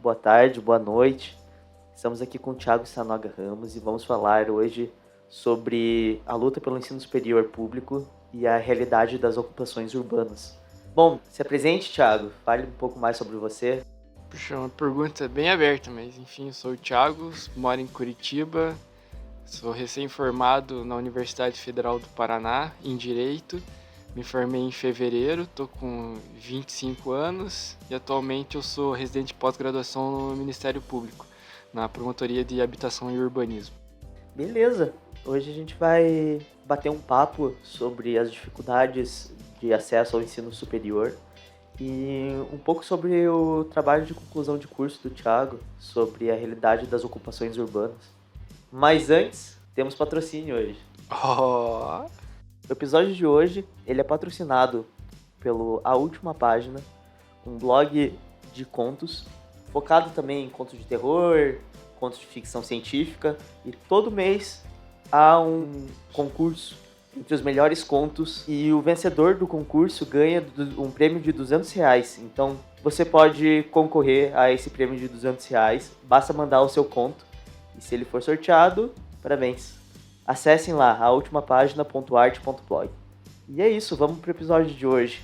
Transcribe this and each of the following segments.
boa tarde, boa noite. Estamos aqui com o Thiago Sanoga Ramos e vamos falar hoje sobre a luta pelo ensino superior público e a realidade das ocupações urbanas. Bom, se apresente, Thiago. Fale um pouco mais sobre você. Puxa, uma pergunta bem aberta, mas enfim, eu sou o Thiago, moro em Curitiba, sou recém-formado na Universidade Federal do Paraná, em Direito. Me formei em fevereiro, estou com 25 anos e atualmente eu sou residente de pós-graduação no Ministério Público, na Promotoria de Habitação e Urbanismo. Beleza, hoje a gente vai bater um papo sobre as dificuldades de acesso ao ensino superior e um pouco sobre o trabalho de conclusão de curso do Thiago, sobre a realidade das ocupações urbanas. Mas antes, temos patrocínio hoje. Oh. O episódio de hoje ele é patrocinado pelo A Última Página, um blog de contos, focado também em contos de terror, contos de ficção científica, e todo mês há um concurso entre os melhores contos e o vencedor do concurso ganha um prêmio de R$200. Então você pode concorrer a esse prêmio de R$200, basta mandar o seu conto e se ele for sorteado, parabéns! Acessem lá, aultimapagina.art.blog. E é isso, vamos pro episódio de hoje.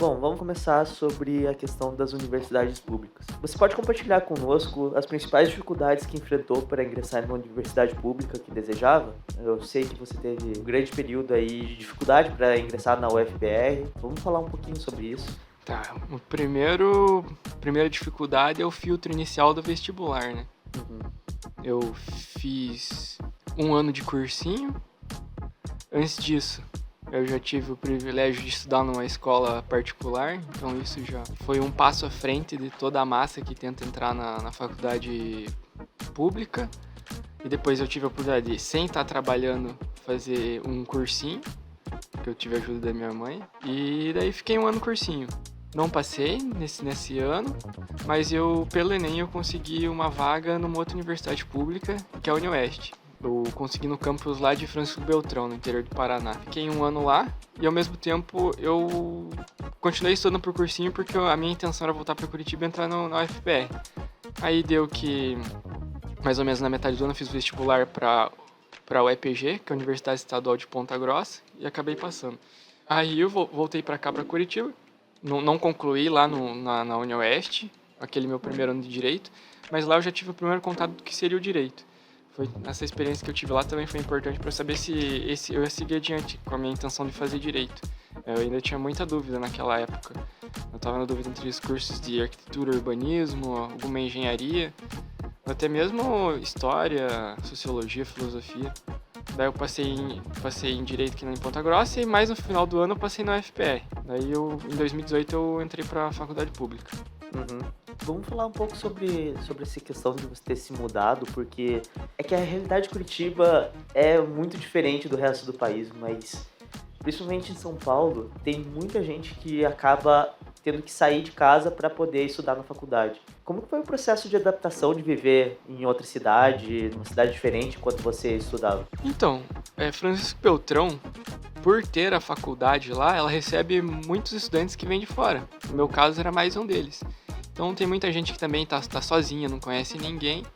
Bom, vamos começar sobre a questão das universidades públicas. Você pode compartilhar conosco as principais dificuldades que enfrentou para ingressar numa universidade pública que desejava? Eu sei que você teve um grande período aí de dificuldade para ingressar na UFPR. Vamos falar um pouquinho sobre isso. Tá, a primeira dificuldade é o filtro inicial do vestibular, né? Eu fiz 1 ano de cursinho. Antes disso, eu já tive o privilégio de estudar numa escola particular, então isso já foi um passo à frente de toda a massa que tenta entrar na faculdade pública. E depois eu tive a oportunidade de, sem estar trabalhando, fazer um cursinho, que eu tive a ajuda da minha mãe. E daí fiquei 1 ano no cursinho. Não passei nesse ano, mas pelo Enem eu consegui uma vaga numa outra universidade pública, que é a UniOeste. Eu consegui no campus lá de Francisco Beltrão, no interior do Paraná. Fiquei 1 ano lá e, ao mesmo tempo, eu continuei estudando por cursinho porque a minha intenção era voltar para Curitiba e entrar na UFPR. Aí deu que, mais ou menos na metade do ano, eu fiz o vestibular para a UEPG, que é a Universidade Estadual de Ponta Grossa, e acabei passando. Aí eu voltei para cá, para Curitiba. Não concluí lá na UniOeste, aquele meu primeiro ano de Direito, mas lá eu já tive o primeiro contato do que seria o Direito. Essa experiência que eu tive lá também foi importante para eu saber se eu ia seguir adiante com a minha intenção de fazer Direito. Eu ainda tinha muita dúvida naquela época. Eu estava na dúvida entre os cursos de Arquitetura, Urbanismo, alguma Engenharia, até mesmo História, Sociologia, Filosofia. Daí eu passei em Direito aqui em Ponta Grossa e mais no final do ano eu passei na UFPR. Daí em 2018 eu entrei para a faculdade pública. Vamos falar um pouco sobre essa questão de você ter se mudado, porque é que a realidade de Curitiba é muito diferente do resto do país, mas principalmente em São Paulo, tem muita gente que acaba tendo que sair de casa para poder estudar na faculdade. Como que foi o processo de adaptação de viver em outra cidade, numa cidade diferente, enquanto você estudava? Então, Francisco Beltrão, por ter a faculdade lá, ela recebe muitos estudantes que vêm de fora. No meu caso, era mais um deles. Então tem muita gente que também tá sozinha, não conhece ninguém,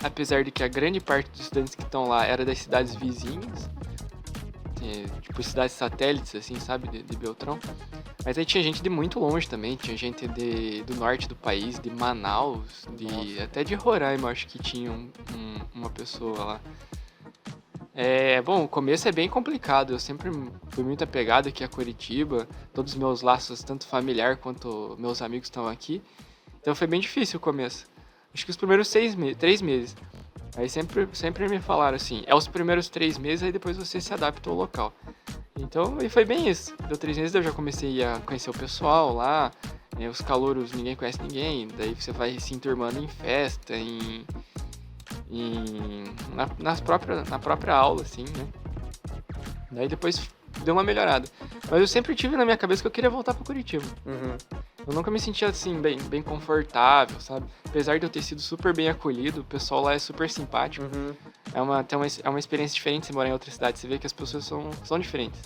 apesar de que a grande parte dos estudantes que estão lá era das cidades vizinhas, tipo cidades satélites, assim, sabe, de Beltrão. Mas aí tinha gente de muito longe também, tinha gente do norte do país, de Manaus, até de Roraima, acho que tinha uma pessoa lá. Bom, o começo é bem complicado, eu sempre fui muito apegado aqui a Curitiba, todos os meus laços, tanto familiar quanto meus amigos estão aqui. Então foi bem difícil o começo. Acho que os primeiros 3 meses. Aí sempre me falaram assim, os primeiros 3 meses, aí depois você se adapta ao local. Então, e foi bem isso. Deu 3 meses, eu já comecei a conhecer o pessoal lá, os calouros, ninguém conhece ninguém. Daí você vai se enturmando em festa, na própria aula, assim, né? Daí depois deu uma melhorada. Mas eu sempre tive na minha cabeça que eu queria voltar para Curitiba. Eu nunca me senti assim, bem confortável, sabe? Apesar de eu ter sido super bem acolhido, o pessoal lá é super simpático. Uhum. É uma experiência diferente você morar em outra cidade. Você vê que as pessoas são diferentes.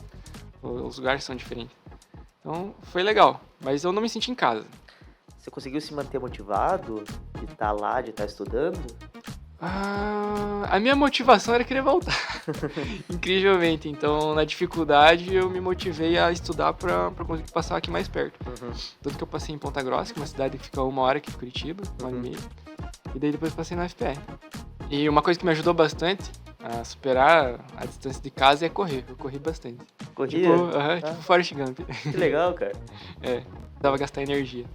Os lugares são diferentes. Então, foi legal. Mas eu não me senti em casa. Você conseguiu se manter motivado de estar lá, de estar estudando? A minha motivação era querer voltar. Incrivelmente. Então, na dificuldade, eu me motivei a estudar pra conseguir passar aqui mais perto. Tanto que eu passei em Ponta Grossa, que é uma cidade que fica 1 hora aqui de Curitiba, 1 hora e meia. E daí depois passei na FPR. E uma coisa que me ajudou bastante a superar a distância de casa é correr. Eu corri bastante. Corria? Tipo Forrest Gump. Que legal, cara. Dava gastar energia.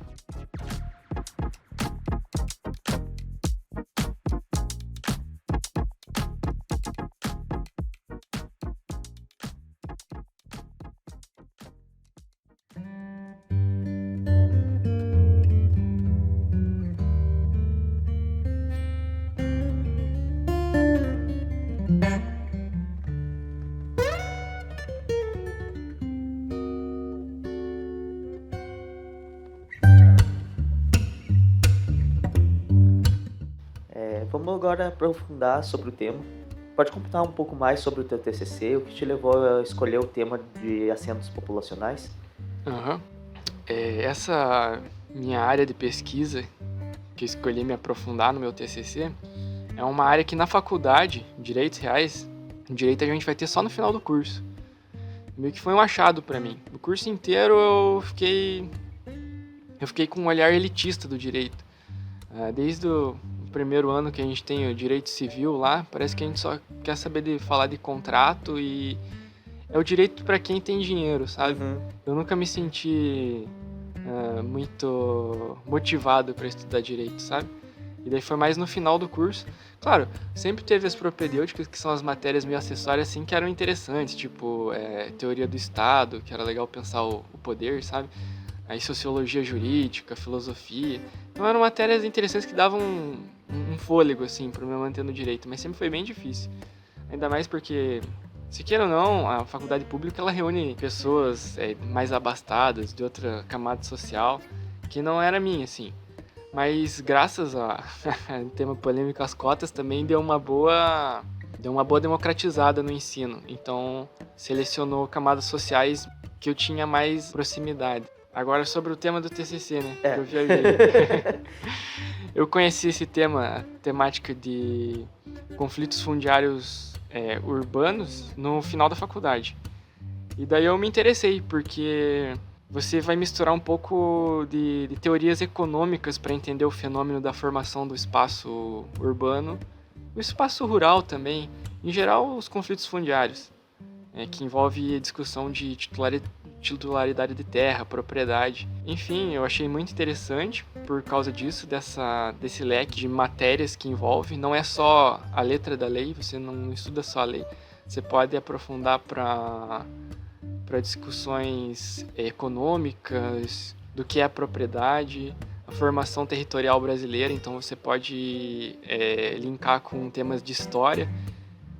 Vamos agora aprofundar sobre o tema. Pode contar um pouco mais sobre o teu TCC, o que te levou a escolher o tema de acentos populacionais? Essa minha área de pesquisa, que eu escolhi me aprofundar no meu TCC, é uma área que na faculdade, Direitos Reais, Direito a gente vai ter só no final do curso. Meio que foi um achado pra mim. O curso inteiro eu fiquei com um olhar elitista do direito. Desde o primeiro ano que a gente tem o direito civil lá, parece que a gente só quer saber de falar de contrato e é o direito para quem tem dinheiro, sabe? Eu nunca me senti muito motivado para estudar direito, sabe? E daí foi mais no final do curso. Claro, sempre teve as propedêuticas, que são as matérias meio acessórias, assim, que eram interessantes, tipo teoria do Estado, que era legal pensar o poder, sabe? Aí sociologia jurídica, filosofia. Então eram matérias interessantes que davam um fôlego, assim, para me manter no direito, mas sempre foi bem difícil. Ainda mais porque, se queira ou não, a faculdade pública ela reúne pessoas mais abastadas, de outra camada social, que não era minha, assim. Mas graças a tema polêmico, as cotas também deu uma boa democratizada no ensino. Então, selecionou camadas sociais que eu tinha mais proximidade. Agora sobre o tema do TCC, né? Que eu viajei. Eu conheci esse tema, temática de conflitos fundiários urbanos, no final da faculdade. E daí eu me interessei, porque você vai misturar um pouco de teorias econômicas para entender o fenômeno da formação do espaço urbano, o espaço rural também, em geral os conflitos fundiários, que envolve a discussão de titularidade de terra, propriedade. Enfim, eu achei muito interessante por causa disso, desse leque de matérias que envolve. Não é só a letra da lei, você não estuda só a lei. Você pode aprofundar para discussões econômicas, do que é a propriedade, a formação territorial brasileira. Então você pode linkar com temas de história,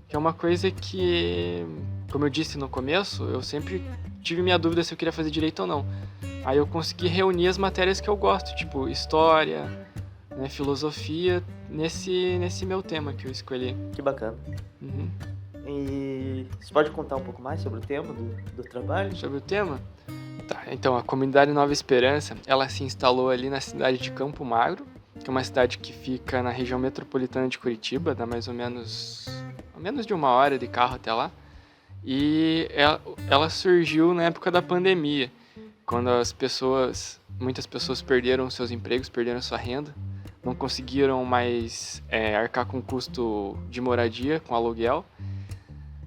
que é uma coisa que, como eu disse no começo, eu sempre tive minha dúvida se eu queria fazer direito ou não. Aí eu consegui reunir as matérias que eu gosto, tipo história, filosofia, nesse meu tema que eu escolhi. Que bacana. E você pode contar um pouco mais sobre o tema do trabalho? Sobre o tema? Tá, então a comunidade Nova Esperança, ela se instalou ali na cidade de Campo Magro, que é uma cidade que fica na região metropolitana de Curitiba, dá mais ou menos de 1 hora de carro até lá. E ela surgiu na época da pandemia, quando muitas pessoas perderam seus empregos, perderam sua renda, não conseguiram mais arcar com o custo de moradia, com aluguel.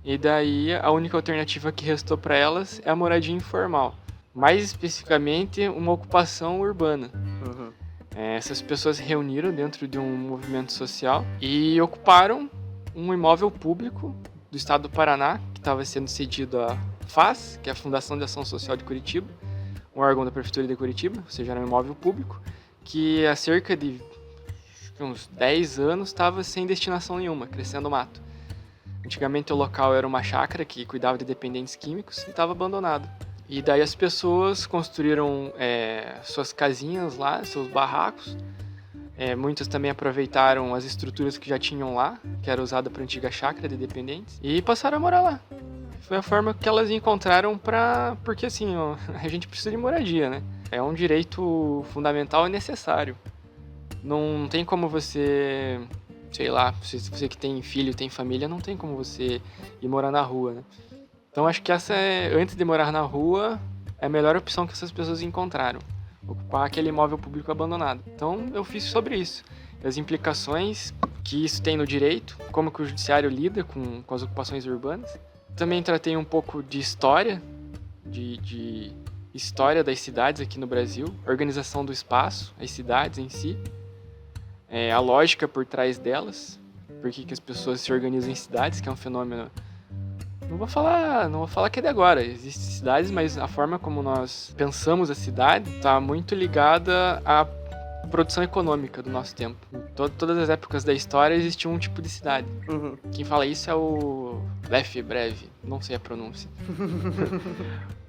E daí a única alternativa que restou para elas é a moradia informal, mais especificamente uma ocupação urbana. Essas pessoas se reuniram dentro de um movimento social e ocuparam um imóvel público do estado do Paraná, que estava sendo cedido à FAS, que é a Fundação de Ação Social de Curitiba, um órgão da Prefeitura de Curitiba, ou seja, era um imóvel público, que há cerca de uns 10 anos estava sem destinação nenhuma, crescendo mato. Antigamente o local era uma chácara que cuidava de dependentes químicos e estava abandonado. E daí as pessoas construíram suas casinhas lá, seus barracos. Muitas também aproveitaram as estruturas que já tinham lá, que era usada para a antiga chácara de dependentes, e passaram a morar lá. Foi a forma que elas encontraram porque assim, a gente precisa de moradia, né? É um direito fundamental e necessário. Não tem como você, sei lá, você que tem filho, tem família, não tem como você ir morar na rua, né? Então acho que antes de morar na rua, é a melhor opção que essas pessoas encontraram. Ocupar aquele imóvel público abandonado. Então eu fiz sobre isso. As implicações que isso tem no direito, como que o judiciário lida com as ocupações urbanas. Também tratei um pouco de história, de história das cidades aqui no Brasil, organização do espaço, as cidades em si, a lógica por trás delas, por que as pessoas se organizam em cidades, que é um fenômeno. Não vou falar que é de agora. Existem cidades, mas a forma como nós pensamos a cidade está muito ligada à produção econômica do nosso tempo. Em todas as épocas da história existia um tipo de cidade. Uhum. Quem fala isso é o Lefebvre, não sei a pronúncia.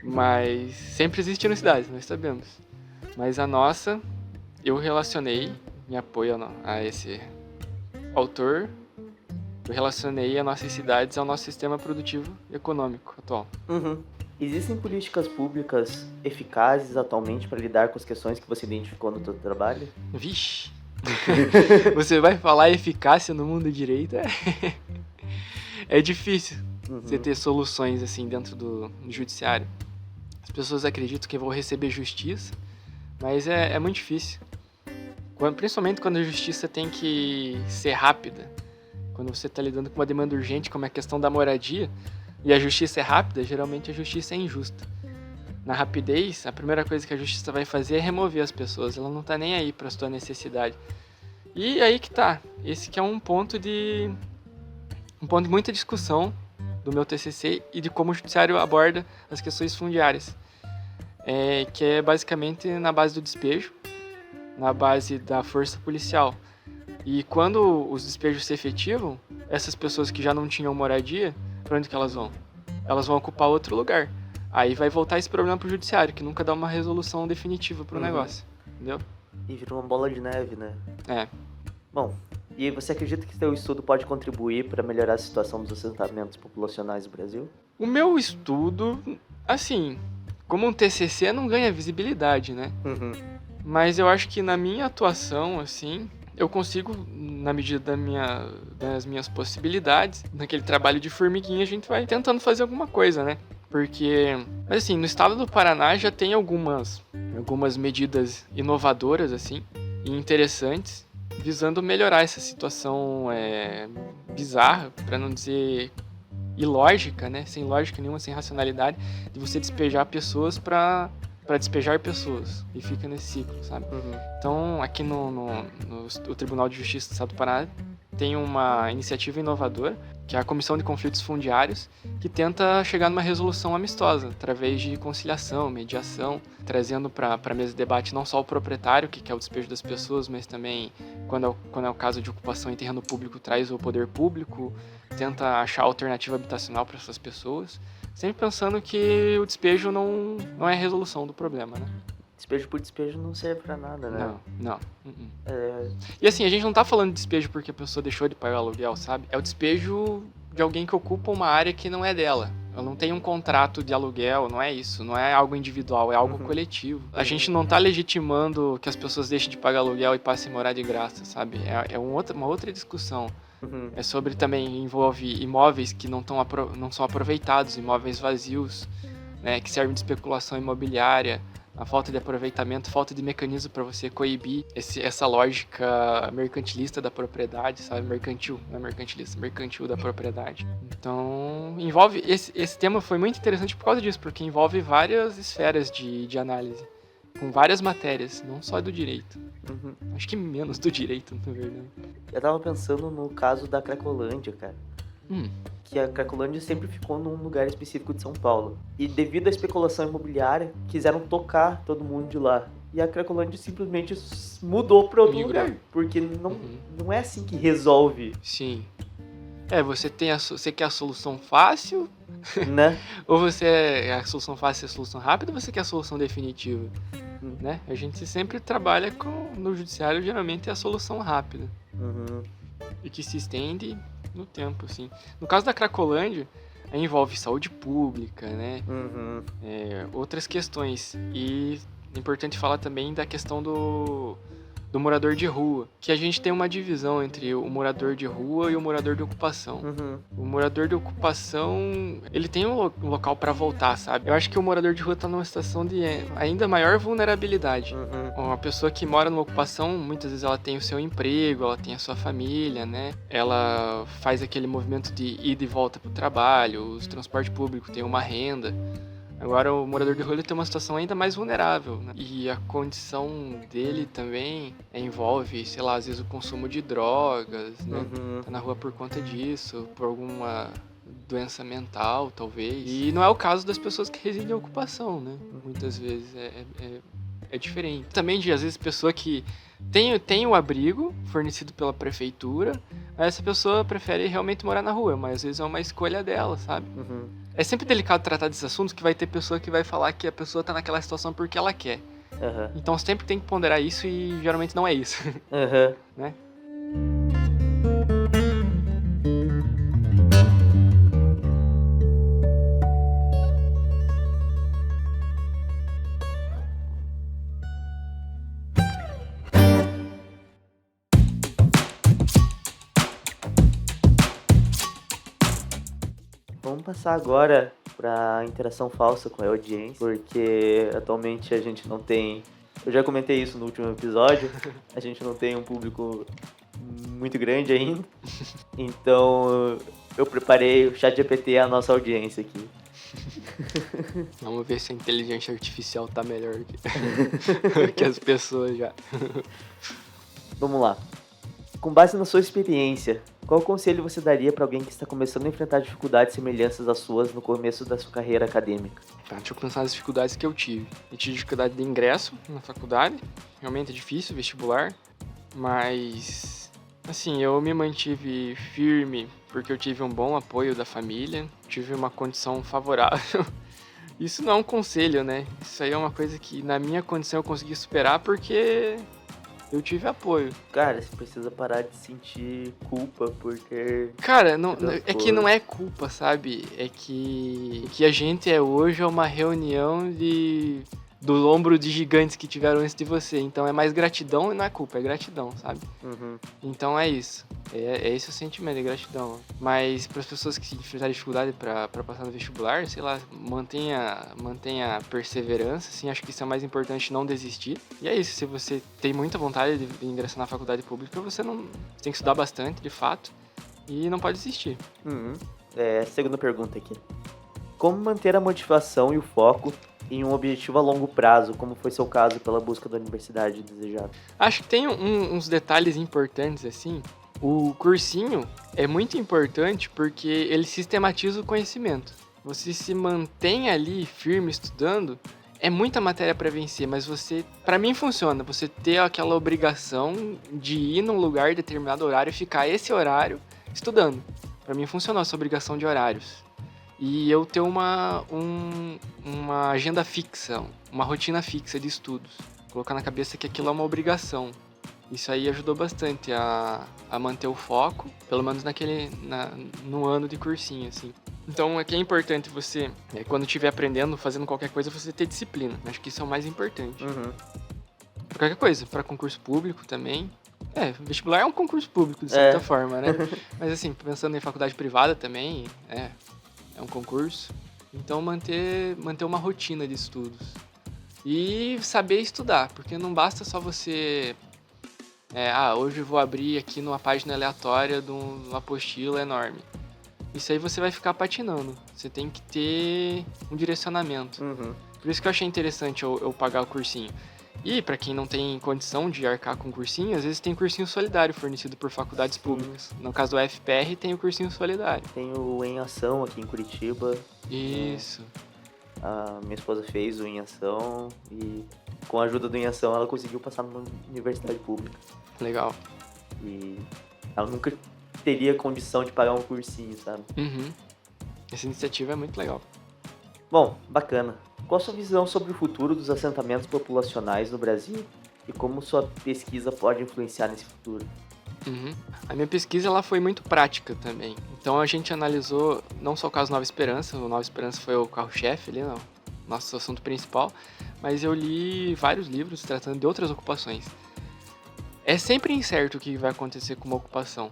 Mas sempre existiram cidades, nós sabemos. Mas a nossa, eu relacionei, me apoio a esse autor, eu relacionei as nossas cidades ao nosso sistema produtivo e econômico atual. Uhum. Existem políticas públicas eficazes atualmente para lidar com as questões que você identificou no seu trabalho? Vixe! Você vai falar eficácia no mundo do direito? É difícil você ter soluções assim dentro do judiciário. As pessoas acreditam que vão receber justiça, mas é muito difícil. Principalmente quando a justiça tem que ser rápida. Quando você está lidando com uma demanda urgente, como é a questão da moradia, e a justiça é rápida, geralmente a justiça é injusta. Na rapidez, a primeira coisa que a justiça vai fazer é remover as pessoas, ela não está nem aí para a sua necessidade. E aí que tá, esse que é um ponto de muita discussão do meu TCC e de como o judiciário aborda as questões fundiárias, que é basicamente na base do despejo, na base da força policial. E quando os despejos se efetivam, essas pessoas que já não tinham moradia, para onde que elas vão? Elas vão ocupar outro lugar. Aí vai voltar esse problema pro judiciário, que nunca dá uma resolução definitiva pro negócio, entendeu? E vira uma bola de neve, né? Bom, e você acredita que seu estudo pode contribuir para melhorar a situação dos assentamentos populacionais do Brasil? O meu estudo, assim, como um TCC não ganha visibilidade, né? Mas eu acho que na minha atuação, assim, eu consigo, na medida das minhas possibilidades, naquele trabalho de formiguinha, a gente vai tentando fazer alguma coisa, né? Mas assim, no estado do Paraná já tem algumas medidas inovadoras, assim, e interessantes, visando melhorar essa situação bizarra, para não dizer ilógica, né? Sem lógica nenhuma, sem racionalidade, de você despejar pessoas para despejar pessoas, e fica nesse ciclo, sabe? Então, aqui no Tribunal de Justiça do Estado do Paraná tem uma iniciativa inovadora, que é a Comissão de Conflitos Fundiários, que tenta chegar numa resolução amistosa, através de conciliação, mediação, trazendo para a mesa de debate não só o proprietário, que quer o despejo das pessoas, mas também, quando é o caso de ocupação em terreno público, traz o poder público, tenta achar alternativa habitacional para essas pessoas, sempre pensando que o despejo não é a resolução do problema, né? Despejo por despejo não serve pra nada, né? Não. E assim, a gente não tá falando de despejo porque a pessoa deixou de pagar o aluguel, sabe? É o despejo de alguém que ocupa uma área que não é dela. Ela não tem um contrato de aluguel, não é isso. Não é algo individual, é algo coletivo. A gente não tá legitimando que as pessoas deixem de pagar aluguel e passem a morar de graça, sabe? É uma outra discussão. É sobre também, envolve imóveis que não são aproveitados, imóveis vazios, né, que servem de especulação imobiliária, a falta de aproveitamento, falta de mecanismo para você coibir essa lógica mercantilista da propriedade, sabe? Mercantil, não é mercantilista, mercantil da propriedade. Então, envolve... Esse tema foi muito interessante por causa disso, porque envolve várias esferas de análise, com várias matérias, não só do direito. Acho que menos do direito, na verdade. Eu tava pensando no caso da Cracolândia, cara. Que a Cracolândia sempre ficou num lugar específico de São Paulo. E devido à especulação imobiliária, quiseram tocar todo mundo de lá. E a Cracolândia simplesmente mudou para outro lugar. Porque não é assim que resolve. Sim. Você quer a solução fácil, né? ou você é a solução fácil e a solução rápida, ou você quer a solução definitiva, né? A gente sempre trabalha no judiciário, geralmente é a solução rápida. E que se estende no tempo, assim. No caso da Cracolândia, envolve saúde pública, né? Outras questões. E é importante falar também da questão do morador de rua, que a gente tem uma divisão entre o morador de rua e o morador de ocupação. O morador de ocupação, ele tem um local para voltar, sabe? Eu acho que o morador de rua tá numa situação de ainda maior vulnerabilidade. Uma pessoa que mora numa ocupação, muitas vezes ela tem o seu emprego, ela tem a sua família, né? Ela faz aquele movimento de ida e volta pro trabalho, os transporte público tem uma renda. Agora o morador de rua ele tem uma situação ainda mais vulnerável, né? E a condição dele também envolve, sei lá, às vezes o consumo de drogas, né? Tá na rua por conta disso, por alguma doença mental, talvez. E não é o caso das pessoas que residem em ocupação, né? Muitas vezes é diferente. Também de, às vezes, pessoa que tem o abrigo fornecido pela prefeitura, mas essa pessoa prefere realmente morar na rua, mas às vezes é uma escolha dela, sabe? É sempre delicado tratar desses assuntos, que vai ter pessoa que vai falar que a pessoa tá naquela situação porque ela quer. Então sempre tem que ponderar isso e geralmente não é isso. Né? Vamos passar agora para interação falsa com a audiência, porque atualmente a gente não tem... Eu já comentei isso no último episódio, a gente não tem um público muito grande ainda, então eu preparei o ChatGPT a nossa audiência aqui. Vamos ver se a inteligência artificial tá melhor que as pessoas já. Vamos lá. Com base na sua experiência, qual conselho você daria para alguém que está começando a enfrentar dificuldades semelhantes às suas no começo da sua carreira acadêmica? Tá, deixa eu pensar nas dificuldades que eu tive. Eu tive dificuldade de ingresso na faculdade, realmente é difícil, vestibular, mas, assim, eu me mantive firme porque eu tive um bom apoio da família, tive uma condição favorável. Isso não é um conselho, né? Isso aí é uma coisa que na minha condição eu consegui superar porque eu tive apoio. Cara, você precisa parar de sentir culpa por ter... Cara, é que não é culpa, sabe? É que o que a gente é hoje é uma reunião do ombro de gigantes que tiveram antes de você. Então é mais gratidão e não é culpa, é gratidão, sabe? Então é isso. É esse o sentimento, é gratidão. Mas para as pessoas que enfrentarem dificuldade para passar no vestibular, sei lá, mantenha perseverança, assim, acho que isso é mais importante, não desistir. E é isso, se você tem muita vontade de ingressar na faculdade pública, você tem que estudar bastante, de fato, e não pode desistir. Segunda pergunta aqui. Como manter a motivação e o foco em um objetivo a longo prazo, como foi seu caso pela busca da universidade desejada? Acho que tem uns detalhes importantes, assim. O cursinho é muito importante porque ele sistematiza o conhecimento. Você se mantém ali firme estudando, é muita matéria para vencer, mas para mim funciona, você ter aquela obrigação de ir num lugar determinado horário e ficar esse horário estudando. Para mim funcionou essa obrigação de horários. E eu ter uma agenda fixa, uma rotina fixa de estudos. Colocar na cabeça que aquilo é uma obrigação. Isso aí ajudou bastante a manter o foco, pelo menos no ano de cursinho, assim. Então, é importante você, quando estiver aprendendo, fazendo qualquer coisa, você ter disciplina. Acho que isso é o mais importante. Pra qualquer coisa, para concurso público também. Vestibular é um concurso público, de certa forma, né? Mas assim, pensando em faculdade privada também, é um concurso. Então, manter uma rotina de estudos. E saber estudar, porque não basta só você... hoje eu vou abrir aqui numa página aleatória de uma apostila enorme. Isso aí você vai ficar patinando. Você tem que ter um direcionamento. Por isso que eu achei interessante eu pagar o cursinho. E para quem não tem condição de arcar com cursinho, às vezes tem cursinho solidário fornecido por faculdades públicas. No caso do UFPR tem o cursinho solidário. Tem o Em Ação aqui em Curitiba. Isso. A minha esposa fez o Em Ação e com a ajuda do Em Ação ela conseguiu passar numa universidade pública. Legal. E ela nunca teria condição de pagar um cursinho, sabe? Essa iniciativa é muito legal. Bom, bacana. Qual a sua visão sobre o futuro dos assentamentos populacionais no Brasil e como sua pesquisa pode influenciar nesse futuro? A minha pesquisa ela foi muito prática também. Então a gente analisou não só o caso Nova Esperança, o Nova Esperança foi o carro-chefe ali, não, nosso assunto principal, mas eu li vários livros tratando de outras ocupações. É sempre incerto o que vai acontecer com uma ocupação.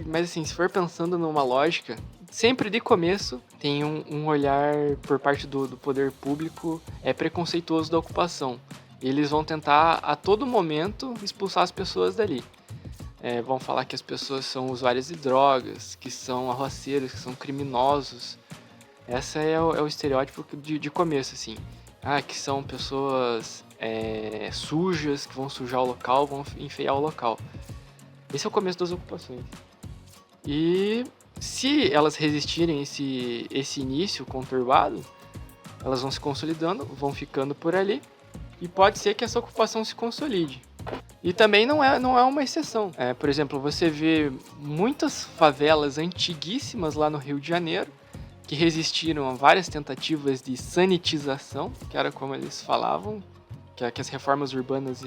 Mas assim, se for pensando numa lógica, sempre de começo tem um olhar por parte do poder público preconceituoso da ocupação. Eles vão tentar a todo momento expulsar as pessoas dali. Vão falar que as pessoas são usuárias de drogas, que são arroaceiros, que são criminosos. Esse é o estereótipo de começo, assim. Que são pessoas sujas, que vão sujar o local, vão enfeiar o local. Esse é o começo das ocupações. E se elas resistirem esse início conturbado, elas vão se consolidando, vão ficando por ali, e pode ser que essa ocupação se consolide. E também não é uma exceção. Por exemplo, você vê muitas favelas antiguíssimas lá no Rio de Janeiro, que resistiram a várias tentativas de sanitização, que era como eles falavam, que as reformas urbanas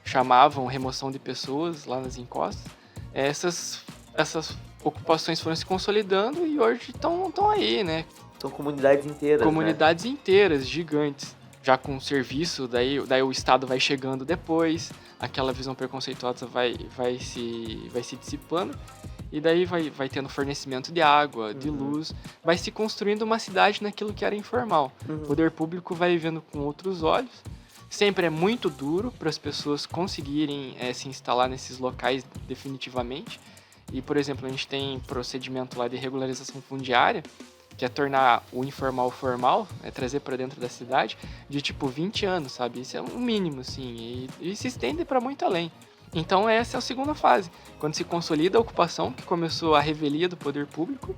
chamavam remoção de pessoas lá nas encostas. Essas ocupações foram se consolidando e hoje estão aí, né? São comunidades inteiras, Comunidades inteiras, gigantes. Já com serviço, daí o Estado vai chegando depois, aquela visão preconceituosa vai se dissipando, e daí vai tendo fornecimento de água, de luz, vai se construindo uma cidade naquilo que era informal. O poder público vai vendo com outros olhos. Sempre é muito duro para as pessoas conseguirem se instalar nesses locais definitivamente. E, por exemplo, a gente tem procedimento lá de regularização fundiária, que é tornar o informal formal, trazer para dentro da cidade, de tipo 20 anos, sabe? Isso é um mínimo, assim, e se estende para muito além. Então essa é a segunda fase, quando se consolida a ocupação, que começou a revelia do poder público,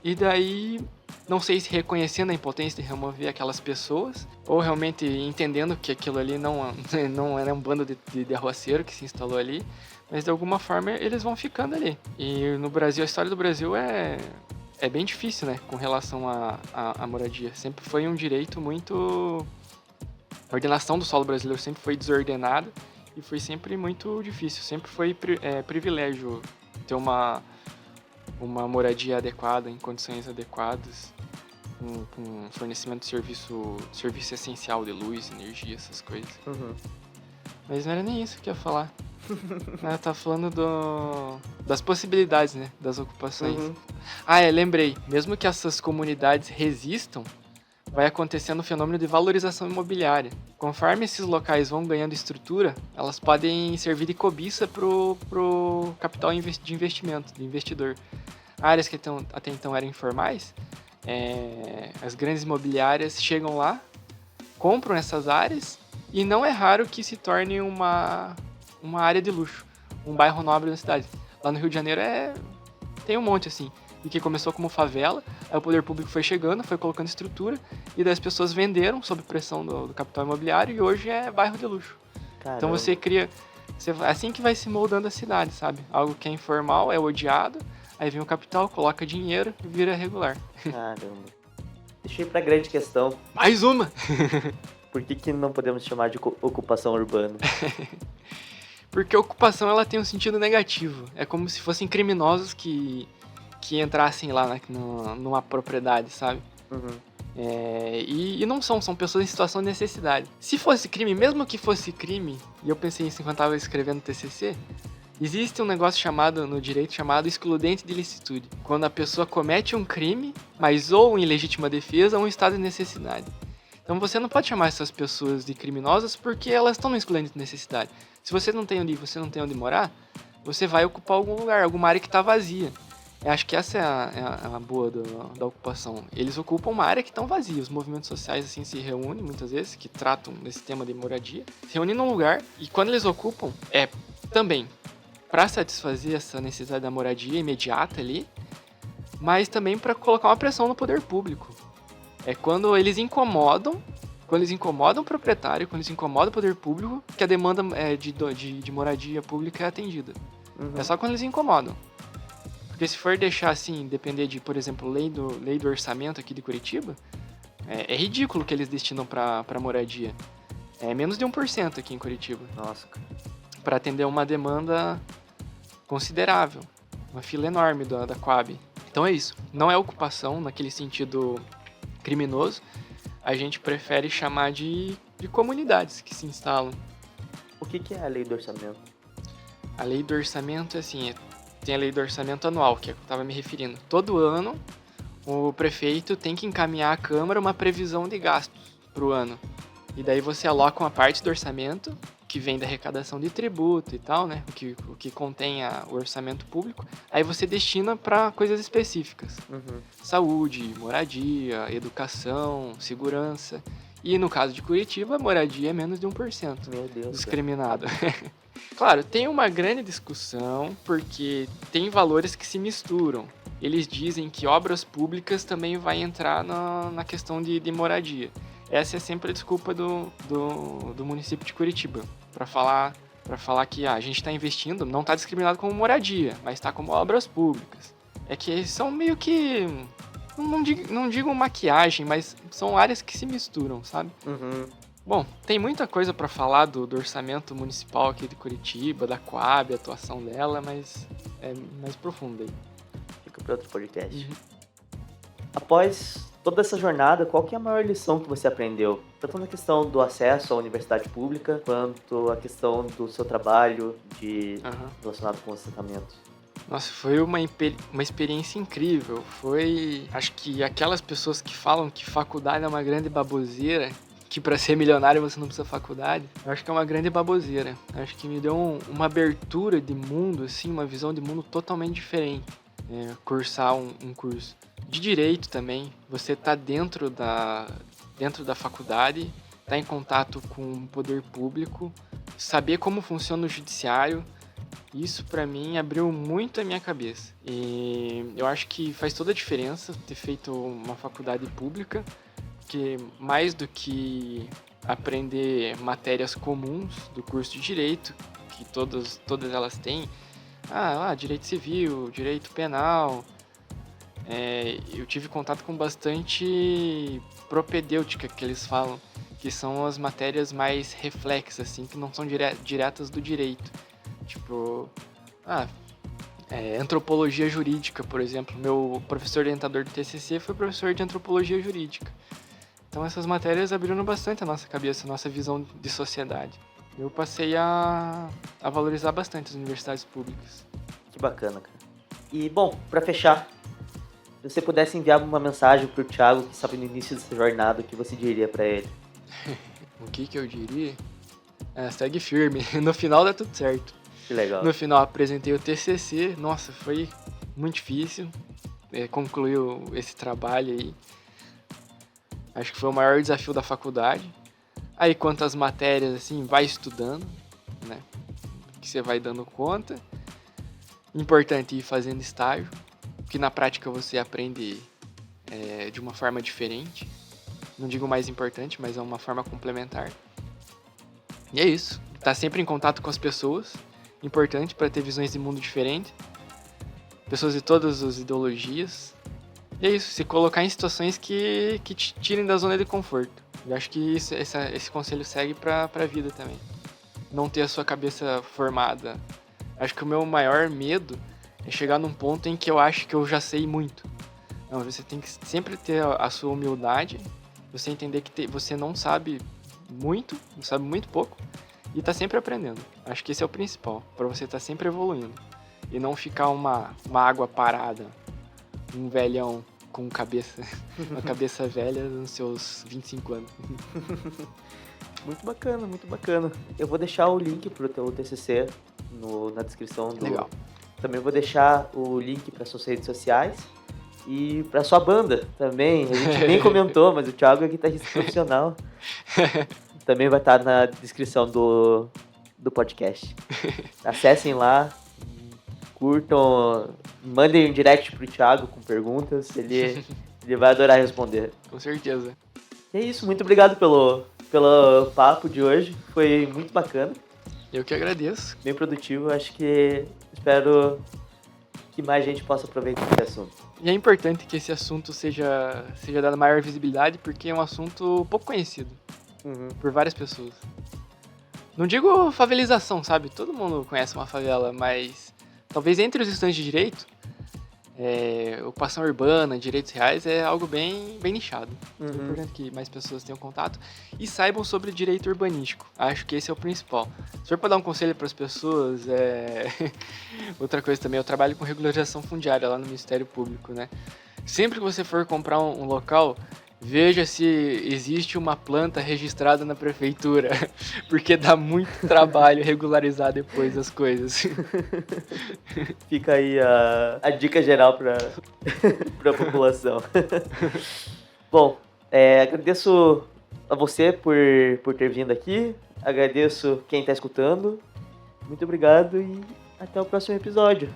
e daí, não sei se reconhecendo a impotência de remover aquelas pessoas, ou realmente entendendo que aquilo ali não era um bando de arroaceiro que se instalou ali, mas de alguma forma eles vão ficando ali. E no Brasil, a história do Brasil é bem difícil, né, com relação à moradia. Sempre foi um direito muito... A ordenação do solo brasileiro sempre foi desordenada e foi sempre muito difícil. Sempre foi privilégio ter uma moradia adequada, em condições adequadas, com fornecimento de serviço essencial de luz, energia, essas coisas. Mas não era nem isso que eu ia falar. Eu tava falando das possibilidades, né, das ocupações. Lembrei. Mesmo que essas comunidades resistam, vai acontecendo o fenômeno de valorização imobiliária. Conforme esses locais vão ganhando estrutura, elas podem servir de cobiça pro capital de investimento, de investidor. Áreas que até então eram informais, as grandes imobiliárias chegam lá, compram essas áreas, e não é raro que se torne uma área de luxo, um bairro nobre da cidade. Lá no Rio de Janeiro tem um monte, assim, e que começou como favela, aí o poder público foi chegando, foi colocando estrutura, e daí as pessoas venderam sob pressão do capital imobiliário, e hoje é bairro de luxo. Caramba. Então você cria... assim que vai se moldando a cidade, sabe? Algo que é informal, é odiado, aí vem o capital, coloca dinheiro e vira regular. Caramba. Deixa eu ir pra grande questão. Mais uma! Por que não podemos chamar de ocupação urbana? Porque a ocupação ela tem um sentido negativo. É como se fossem criminosos que entrassem lá numa propriedade, sabe? E não são pessoas em situação de necessidade. Se fosse crime, mesmo que fosse crime, e eu pensei nisso enquanto estava escrevendo o TCC, existe um negócio no direito chamado excludente de ilicitude. Quando a pessoa comete um crime, mas ou em legítima defesa ou em estado de necessidade. Então você não pode chamar essas pessoas de criminosas porque elas estão no excludente de necessidade. Se você não tem onde morar, você vai ocupar algum lugar, alguma área que está vazia. Eu acho que essa é a boa da ocupação. Eles ocupam uma área que está vazia. Os movimentos sociais assim se reúnem muitas vezes, que tratam desse tema de moradia, se reúnem num lugar e quando eles ocupam, também para satisfazer essa necessidade da moradia imediata ali, mas também para colocar uma pressão no poder público. É quando eles incomodam o proprietário, quando eles incomodam o poder público, que a demanda de moradia pública é atendida. É só quando eles incomodam. Porque se for deixar assim, depender de, por exemplo, lei do orçamento aqui de Curitiba, é ridículo o que eles destinam pra moradia. É menos de 1% aqui em Curitiba. Nossa, cara. Para atender uma demanda considerável. Uma fila enorme da Coab. Então é isso. Não é ocupação naquele sentido criminoso. A gente prefere chamar de comunidades que se instalam. O que é a lei do orçamento? A lei do orçamento é assim, tem a lei do orçamento anual, que é o que eu estava me referindo. Todo ano, o prefeito tem que encaminhar à Câmara uma previsão de gastos para o ano. E daí você aloca uma parte do orçamento, que vem da arrecadação de tributo e tal, né? O que contém o orçamento público. Aí você destina para coisas específicas. Saúde, moradia, educação, segurança. E no caso de Curitiba, a moradia é menos de 1%. Meu Deus. Discriminado. Claro, tem uma grande discussão porque tem valores que se misturam. Eles dizem que obras públicas também vai entrar na questão de moradia. Essa é sempre a desculpa do município de Curitiba, para falar que a gente está investindo, não está discriminado como moradia, mas está como obras públicas. É que são meio que, não digo maquiagem, mas são áreas que se misturam, sabe? Bom, tem muita coisa para falar do orçamento municipal aqui de Curitiba, da Coab, a atuação dela, mas é mais profundo aí. Fica para outro podcast. Após toda essa jornada, qual que é a maior lição que você aprendeu? Tanto na questão do acesso à universidade pública, quanto a questão do seu trabalho relacionado com os tratamentos. Nossa, foi uma experiência incrível. Acho que aquelas pessoas que falam que faculdade é uma grande baboseira, que para ser milionário você não precisa faculdade, eu acho que é uma grande baboseira. Acho que me deu uma abertura de mundo, assim, uma visão de mundo totalmente diferente. Cursar um curso. De direito também, você tá dentro da faculdade, tá em contato com o poder público, saber como funciona o judiciário, isso pra mim abriu muito a minha cabeça. E eu acho que faz toda a diferença ter feito uma faculdade pública, que mais do que aprender matérias comuns do curso de direito, que todas elas têm, direito civil, direito penal. Eu tive contato com bastante propedêutica, que eles falam, que são as matérias mais reflexas, assim, que não são diretas do direito. Tipo, antropologia jurídica, por exemplo. Meu professor orientador do TCC foi professor de antropologia jurídica. Então essas matérias abriram bastante a nossa cabeça, a nossa visão de sociedade. Eu passei a valorizar bastante as universidades públicas. Que bacana, cara. E, bom, pra fechar, se você pudesse enviar uma mensagem pro Thiago que sabe no início dessa jornada, o que você diria pra ele? O que eu diria? Segue firme. No final dá tudo certo. Que legal. No final apresentei o TCC. Nossa, foi muito difícil. Concluiu esse trabalho aí. Acho que foi o maior desafio da faculdade. Aí quanto às matérias, assim, vai estudando, né? Que você vai dando conta. Importante ir fazendo estágio, que na prática você aprende de uma forma diferente. Não digo mais importante, mas é uma forma complementar. E é isso. Tá sempre em contato com as pessoas. Importante para ter visões de mundo diferentes. Pessoas de todas as ideologias. E é isso. Se colocar em situações que te tirem da zona de conforto. Eu acho que esse conselho segue para a vida também. Não ter a sua cabeça formada. Acho que o meu maior medo é chegar num ponto em que eu acho que eu já sei muito. Não, você tem que sempre ter a sua humildade, você entender que você não sabe muito pouco, e tá sempre aprendendo. Acho que esse é o principal, para você estar sempre evoluindo. E não ficar uma água parada, um velhão com uma cabeça velha nos seus 25 anos. Muito bacana, muito bacana. Eu vou deixar o link pro teu TCC na descrição do... Legal. Também vou deixar o link para suas redes sociais e para sua banda também. A gente nem comentou, mas o Thiago é guitarrista profissional. Também vai estar na descrição do podcast. Acessem lá, curtam, mandem um direct pro Thiago com perguntas. Ele vai adorar responder. Com certeza. E é isso, muito obrigado pelo papo de hoje. Foi muito bacana. Eu que agradeço. Bem produtivo, acho que espero que mais gente possa aproveitar esse assunto. E é importante que esse assunto seja dado maior visibilidade, porque é um assunto pouco conhecido por várias pessoas. Não digo favelização, sabe? Todo mundo conhece uma favela, mas talvez entre os estudantes de direito, ocupação urbana, direitos reais é algo bem nichado. É importante que mais pessoas tenham contato e saibam sobre direito urbanístico. Acho que esse é o principal. Se for para dar um conselho para as pessoas, outra coisa também, eu trabalho com regularização fundiária lá no Ministério Público, né? Sempre que você for comprar um local, veja se existe uma planta registrada na prefeitura, porque dá muito trabalho regularizar depois as coisas. Fica aí a dica geral para a população. Bom, agradeço a você por ter vindo aqui, agradeço quem está escutando, muito obrigado e até o próximo episódio.